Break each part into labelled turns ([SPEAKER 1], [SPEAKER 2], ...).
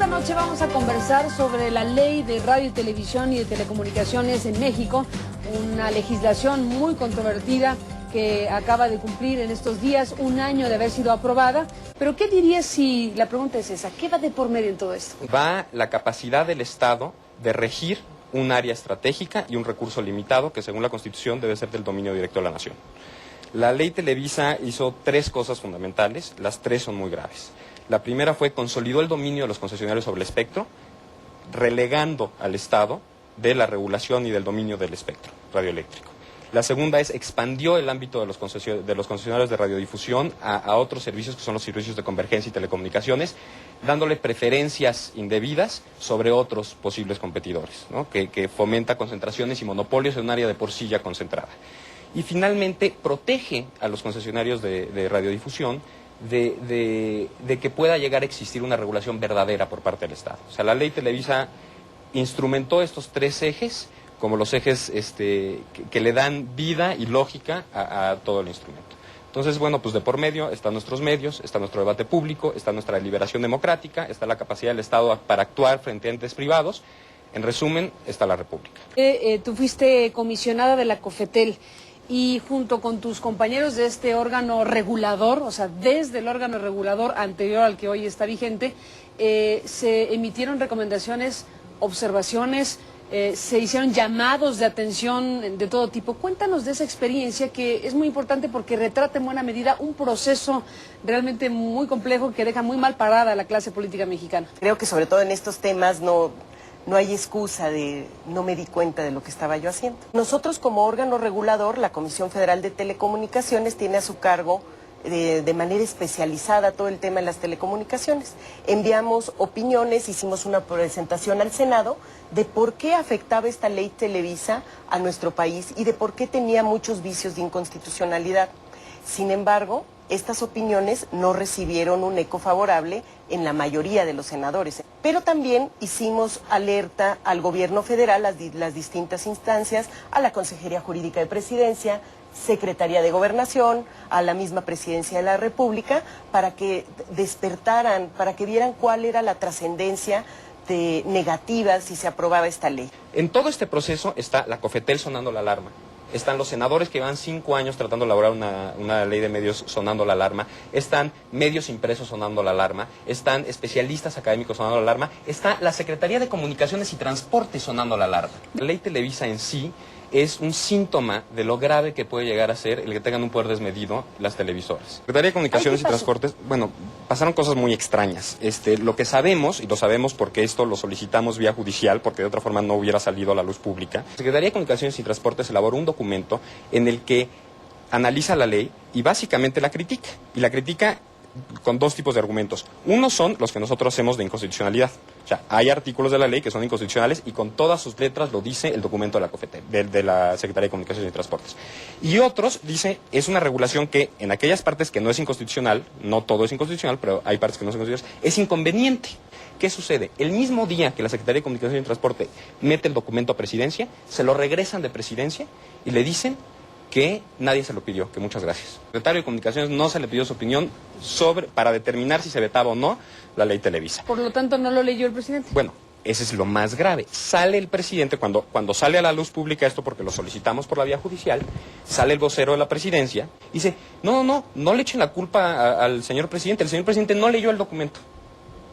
[SPEAKER 1] Esta noche vamos a conversar sobre la ley de radio y televisión y de telecomunicaciones en México, una legislación muy controvertida que acaba de cumplir en estos días un año de haber sido aprobada. Pero ¿qué dirías si, la pregunta es esa, qué va de por medio en todo esto?
[SPEAKER 2] Va la capacidad del Estado de regir un área estratégica y un recurso limitado que según la Constitución debe ser del dominio directo de la nación. La ley Televisa hizo tres cosas fundamentales, las tres son muy graves. La primera fue consolidó el dominio de los concesionarios sobre el espectro, relegando al Estado de la regulación y del dominio del espectro radioeléctrico. La segunda es expandió el ámbito de los concesionarios de radiodifusión a otros servicios que son los servicios de convergencia y telecomunicaciones, dándole preferencias indebidas sobre otros posibles competidores, ¿no? que fomenta concentraciones y monopolios en un área de por sí ya concentrada. Y finalmente protege a los concesionarios de radiodifusión de que pueda llegar a existir una regulación verdadera por parte del Estado. O sea, la ley Televisa instrumentó estos tres ejes como los ejes que le dan vida y lógica a todo el instrumento. Entonces, bueno, pues de por medio están nuestros medios, está nuestro debate público, está nuestra deliberación democrática, está la capacidad del Estado para actuar frente a entes privados. En resumen, está la República.
[SPEAKER 1] Tú fuiste comisionada de la COFETEL y junto con tus compañeros de este órgano regulador, o sea, desde el órgano regulador anterior al que hoy está vigente, se emitieron recomendaciones, observaciones, se hicieron llamados de atención de todo tipo. Cuéntanos de esa experiencia que es muy importante porque retrata en buena medida un proceso realmente muy complejo que deja muy mal parada a la clase política mexicana.
[SPEAKER 3] Creo que sobre todo en estos temas no hay excusa de no me di cuenta de lo que estaba yo haciendo. Nosotros como órgano regulador, la Comisión Federal de Telecomunicaciones tiene a su cargo de manera especializada todo el tema de las telecomunicaciones. Enviamos opiniones, hicimos una presentación al Senado de por qué afectaba esta ley Televisa a nuestro país y de por qué tenía muchos vicios de inconstitucionalidad. Sin embargo, estas opiniones no recibieron un eco favorable en la mayoría de los senadores. Pero también hicimos alerta al gobierno federal, las distintas instancias, a la Consejería Jurídica de Presidencia, Secretaría de Gobernación, a la misma Presidencia de la República, para que despertaran, para que vieran cuál era la trascendencia negativa si se aprobaba esta ley.
[SPEAKER 2] En todo este proceso está la COFETEL sonando la alarma. Están los senadores que llevan 5 años tratando de elaborar una ley de medios sonando la alarma, están medios impresos sonando la alarma, están especialistas académicos sonando la alarma, está la Secretaría de Comunicaciones y Transporte sonando la alarma. La ley Televisa en sí es un síntoma de lo grave que puede llegar a ser el que tengan un poder desmedido las televisoras. Secretaría de Comunicaciones y Transportes, bueno, pasaron cosas muy extrañas. Lo que sabemos, y lo sabemos porque esto lo solicitamos vía judicial, porque de otra forma no hubiera salido a la luz pública, la Secretaría de Comunicaciones y Transportes elaboró un documento en el que analiza la ley y básicamente la critica. Y la critica con dos tipos de argumentos. Uno son los que nosotros hacemos de inconstitucionalidad. O sea, hay artículos de la ley que son inconstitucionales y con todas sus letras lo dice el documento de la COFETEL, de la Secretaría de Comunicaciones y Transportes. Y otros dice, es una regulación que en aquellas partes que no es inconstitucional, no todo es inconstitucional, pero hay partes que no son inconstitucionales, es inconveniente. ¿Qué sucede? El mismo día que la Secretaría de Comunicaciones y Transporte mete el documento a Presidencia, se lo regresan de Presidencia y le dicen que nadie se lo pidió, que muchas gracias. Al secretario de Comunicaciones no se le pidió su opinión para determinar si se vetaba o no la ley Televisa.
[SPEAKER 1] Por lo tanto, ¿no lo leyó el presidente?
[SPEAKER 2] Bueno, ese es lo más grave. Sale el presidente, cuando sale a la luz pública esto, porque lo solicitamos por la vía judicial, sale el vocero de la presidencia y dice, no le echen la culpa al señor presidente. El señor presidente no leyó el documento.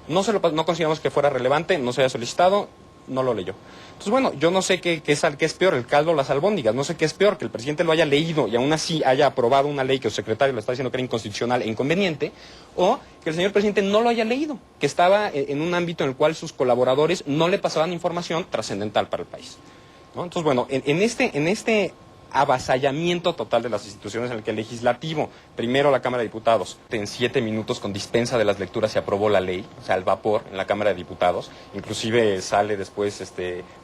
[SPEAKER 2] No consideramos que fuera relevante, no se haya solicitado, no lo leyó. Entonces, bueno, yo no sé qué es peor, el caldo o las albóndigas. No sé qué es peor, que el presidente lo haya leído y aún así haya aprobado una ley que el secretario le está diciendo que era inconstitucional e inconveniente, o que el señor presidente no lo haya leído, que estaba en un ámbito en el cual sus colaboradores no le pasaban información trascendental para el país, ¿no? Entonces, bueno, en este avasallamiento total de las instituciones en el que el legislativo, primero la Cámara de Diputados, en 7 minutos con dispensa de las lecturas se aprobó la ley, o sea, al vapor en la Cámara de Diputados, inclusive sale después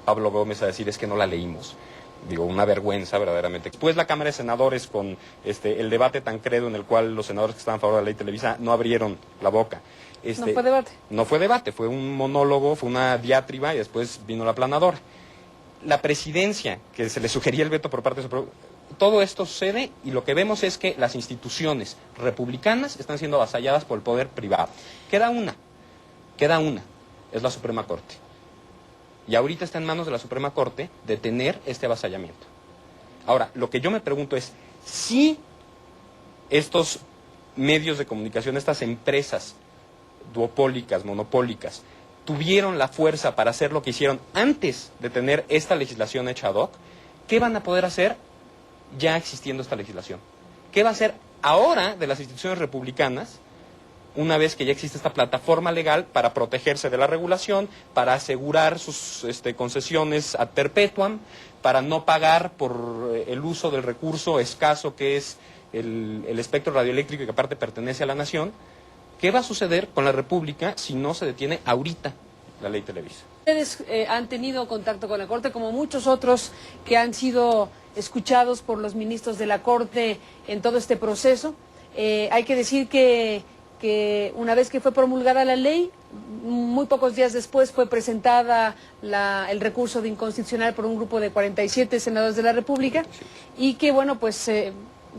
[SPEAKER 2] Pablo Gómez a decir es que no la leímos. Digo, una vergüenza verdaderamente. Después la Cámara de Senadores con el debate tan credo en el cual los senadores que estaban a favor de la ley Televisa no abrieron la boca.
[SPEAKER 1] No fue debate.
[SPEAKER 2] No fue debate, fue un monólogo, fue una diatriba y después vino la aplanadora. La presidencia, que se le sugería el veto por parte de todo esto sucede y lo que vemos es que las instituciones republicanas están siendo avasalladas por el poder privado. Queda una. es la Suprema Corte. Y ahorita está en manos de la Suprema Corte detener este avasallamiento. Ahora, lo que yo me pregunto es, si estos medios de comunicación, estas empresas duopólicas, monopólicas, tuvieron la fuerza para hacer lo que hicieron antes de tener esta legislación hecha ad hoc, ¿qué van a poder hacer ya existiendo esta legislación? ¿Qué va a hacer ahora de las instituciones republicanas una vez que ya existe esta plataforma legal para protegerse de la regulación, para asegurar sus concesiones ad perpetuam, para no pagar por el uso del recurso escaso que es el espectro radioeléctrico y que aparte pertenece a la nación? ¿Qué va a suceder con la República si no se detiene ahorita la ley Televisa?
[SPEAKER 1] Ustedes han tenido contacto con la Corte, como muchos otros que han sido escuchados por los ministros de la Corte en todo este proceso. Hay que decir que una vez que fue promulgada la ley, muy pocos días después fue presentada el recurso de inconstitucional por un grupo de 47 senadores de la República y que, bueno, pues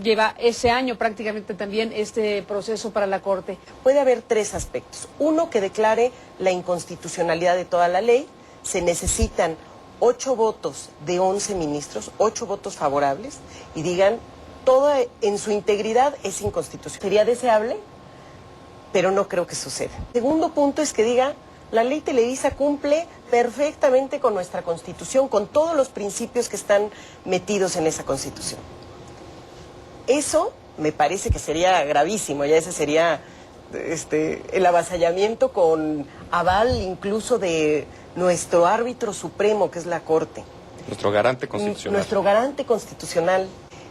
[SPEAKER 1] lleva ese año prácticamente también este proceso para la Corte.
[SPEAKER 3] Puede haber tres aspectos. Uno, que declare la inconstitucionalidad de toda la ley. Se necesitan 8 votos de 11 ministros, 8 votos favorables, y digan, toda en su integridad es inconstitucional. ¿Sería deseable? Pero no creo que suceda. Segundo punto es que diga, la ley Televisa cumple perfectamente con nuestra Constitución, con todos los principios que están metidos en esa Constitución. Eso me parece que sería gravísimo, ya ese sería el avasallamiento con aval incluso de nuestro árbitro supremo, que es la Corte.
[SPEAKER 2] Nuestro garante constitucional.
[SPEAKER 3] Nuestro garante constitucional.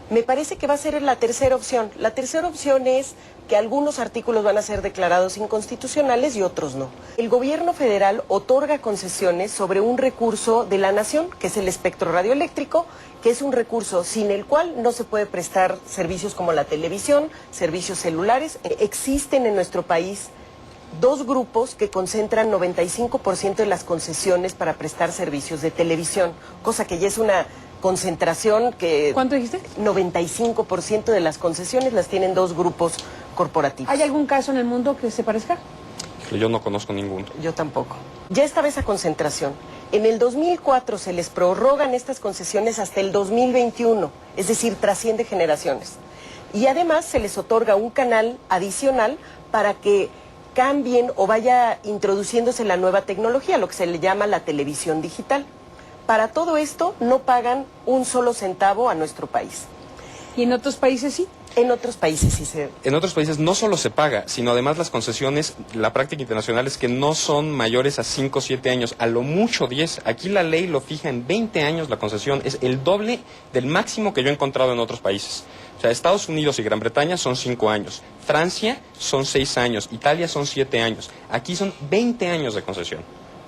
[SPEAKER 3] Me parece que va a ser la tercera opción. La tercera opción es que algunos artículos van a ser declarados inconstitucionales y otros no. El gobierno federal otorga concesiones sobre un recurso de la nación, que es el espectro radioeléctrico, que es un recurso sin el cual no se puede prestar servicios como la televisión, servicios celulares. Existen en nuestro país 2 grupos que concentran 95% de las concesiones para prestar servicios de televisión, cosa que ya es una concentración que...
[SPEAKER 1] ¿Cuánto dijiste?
[SPEAKER 3] 95% de las concesiones las tienen 2 grupos corporativos.
[SPEAKER 1] ¿Hay algún caso en el mundo que se parezca?
[SPEAKER 2] Yo no conozco ninguno.
[SPEAKER 3] Yo tampoco. Ya estaba esa concentración. En el 2004 se les prorrogan estas concesiones hasta el 2021, es decir, trasciende generaciones. Y además se les otorga un canal adicional para que cambien o vaya introduciéndose la nueva tecnología, lo que se le llama la televisión digital. Para todo esto no pagan un solo centavo a nuestro país.
[SPEAKER 1] ¿Y en otros países sí?
[SPEAKER 3] En otros países sí se...
[SPEAKER 2] En otros países no solo se paga, sino además las concesiones, la práctica internacional es que no son mayores a 5 o 7 años, a lo mucho 10. Aquí la ley lo fija en 20 años la concesión, es el doble del máximo que yo he encontrado en otros países. O sea, Estados Unidos y Gran Bretaña son 5 años, Francia son 6 años, Italia son 7 años, aquí son 20 años de concesión.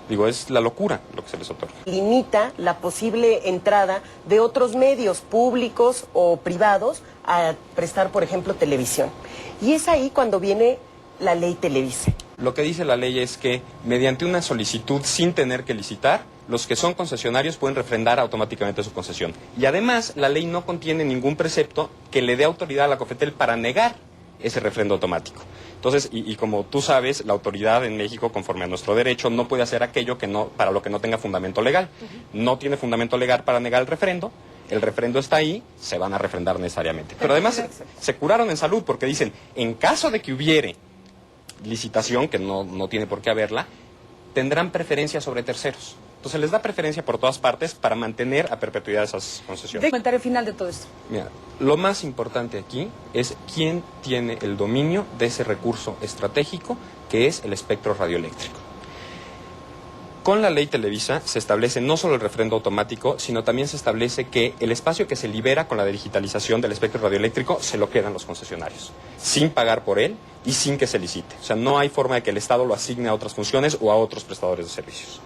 [SPEAKER 2] Digo, es la locura lo que se les otorga.
[SPEAKER 3] Limita la posible entrada de otros medios públicos o privados a prestar, por ejemplo, televisión. Y es ahí cuando viene la ley Televisa.
[SPEAKER 2] Lo que dice la ley es que mediante una solicitud sin tener que licitar, los que son concesionarios pueden refrendar automáticamente su concesión. Y además, la ley no contiene ningún precepto que le dé autoridad a la COFETEL para negar ese refrendo automático. Entonces, y como tú sabes, la autoridad en México, conforme a nuestro derecho, no puede hacer aquello para lo que no tenga fundamento legal. No tiene fundamento legal para negar el refrendo está ahí, se van a refrendar necesariamente. Pero además se curaron en salud porque dicen, en caso de que hubiere licitación, que no tiene por qué haberla, tendrán preferencia sobre terceros. Entonces les da preferencia por todas partes para mantener a perpetuidad esas concesiones.
[SPEAKER 1] Comentario final de todo esto.
[SPEAKER 2] Mira, lo más importante aquí es quién tiene el dominio de ese recurso estratégico que es el espectro radioeléctrico. Con la ley Televisa se establece no solo el refrendo automático, sino también se establece que el espacio que se libera con la digitalización del espectro radioeléctrico se lo quedan los concesionarios, sin pagar por él y sin que se licite. O sea, no hay forma de que el Estado lo asigne a otras funciones o a otros prestadores de servicios.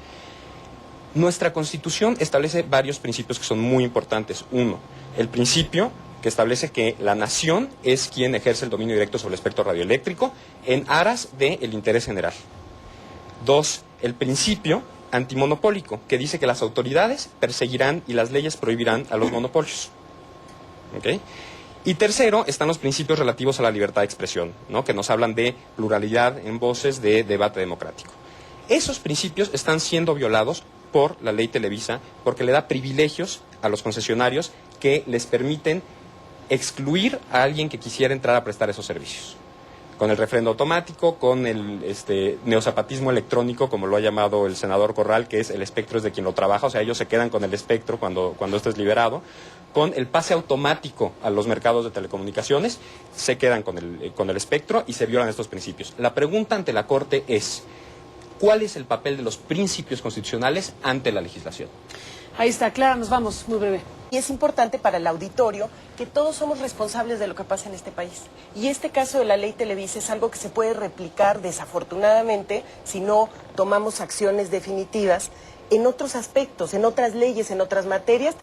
[SPEAKER 2] Nuestra Constitución establece varios principios que son muy importantes. Uno, el principio que establece que la nación es quien ejerce el dominio directo sobre el espectro radioeléctrico en aras del interés general. 2, el principio antimonopólico, que dice que las autoridades perseguirán y las leyes prohibirán a los monopolios. ¿Okay? Y tercero, están los principios relativos a la libertad de expresión, ¿no? Que nos hablan de pluralidad en voces, de debate democrático. Esos principios están siendo violados por la ley Televisa porque le da privilegios a los concesionarios que les permiten excluir a alguien que quisiera entrar a prestar esos servicios. Con el refrendo automático, con el neozapatismo electrónico, como lo ha llamado el senador Corral, que es el espectro es de quien lo trabaja, o sea, ellos se quedan con el espectro cuando esto es liberado, con el pase automático a los mercados de telecomunicaciones, se quedan con el espectro y se violan estos principios. La pregunta ante la Corte es, ¿cuál es el papel de los principios constitucionales ante la legislación?
[SPEAKER 1] Ahí está, Clara, nos vamos, muy breve.
[SPEAKER 3] Y es importante para el auditorio que todos somos responsables de lo que pasa en este país. Y este caso de la ley Televisa es algo que se puede replicar desafortunadamente si no tomamos acciones definitivas en otros aspectos, en otras leyes, en otras materias.